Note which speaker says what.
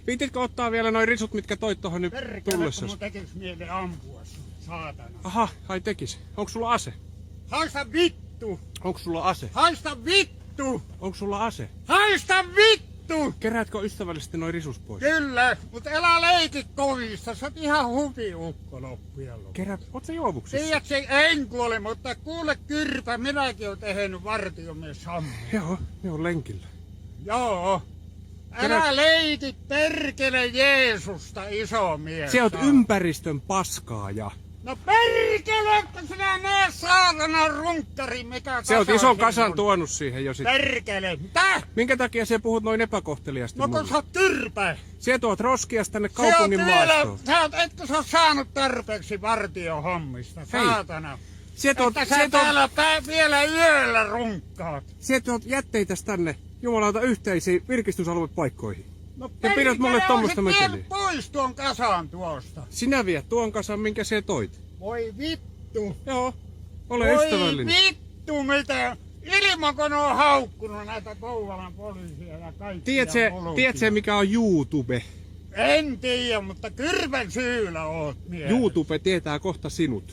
Speaker 1: Viititkö ottaa vielä noin risut, mitkä toit tohon nyt tullessa?
Speaker 2: Mun tekis mieli ampua sun, saatana.
Speaker 1: Aha, ai tekis. Onks sulla ase?
Speaker 2: Haista vittu!
Speaker 1: Onks sulla ase?
Speaker 2: Haista vittu!
Speaker 1: Onks sulla ase?
Speaker 2: Haista vittu!
Speaker 1: Keräätkö ystävällisesti noin risus pois?
Speaker 2: Kyllä, mut älä leiki kovista, sä oot ihan hupiukko loppujen lopuksi.
Speaker 1: Kerät, oot sä juovuksissa?
Speaker 2: Tiedätkö, en kuole, mutta kuule Kyrpä, minäkin oon tehnyt vartiomies Sammu.
Speaker 1: Joo, ne on lenkillä.
Speaker 2: Joo. Älä leiki perkele Jeesusta, iso mies.
Speaker 1: Se oot ympäristön paskaaja.
Speaker 2: No perkele, että sinä näe saatana runkkari, mikä
Speaker 1: Se oot
Speaker 2: kasa
Speaker 1: ison
Speaker 2: sinun.
Speaker 1: kasan tuonut siihen jo sit.
Speaker 2: Perkele, mitä?
Speaker 1: Minkä takia sä puhut noin epäkohteliasti
Speaker 2: No kun
Speaker 1: mulle?
Speaker 2: sä oot Kyrpä.
Speaker 1: Sä tuot roskias tänne
Speaker 2: Se oot
Speaker 1: kaupungin
Speaker 2: vielä,
Speaker 1: maastoon.
Speaker 2: etkö sä oot saanut tarpeeksi vartiohommista, saatana.
Speaker 1: Sä tuot,
Speaker 2: Että sä täällä vielä yöllä runkkaat.
Speaker 1: sä tuot jätteitäs tänne jumalauta yhteisiin virkistysaluepaikkoihin.
Speaker 2: No
Speaker 1: Ja pidät mulle tommosta
Speaker 2: meteliä.
Speaker 1: meteliä.
Speaker 2: Pois tuon kasan tuosta.
Speaker 1: Sinä viet tuon kasan, minkä sä toit.
Speaker 2: Voi vittu.
Speaker 1: Joo, ole
Speaker 2: Voi
Speaker 1: ystävällinen.
Speaker 2: vittu mitä. Ilman ne on haukkunut näitä Kouvolan poliisia ja kaikkia
Speaker 1: Tiedätkö mikä on YouTube?
Speaker 2: En tiedä, mutta Kyrpän syyllä oot mies.
Speaker 1: YouTube tietää kohta sinut.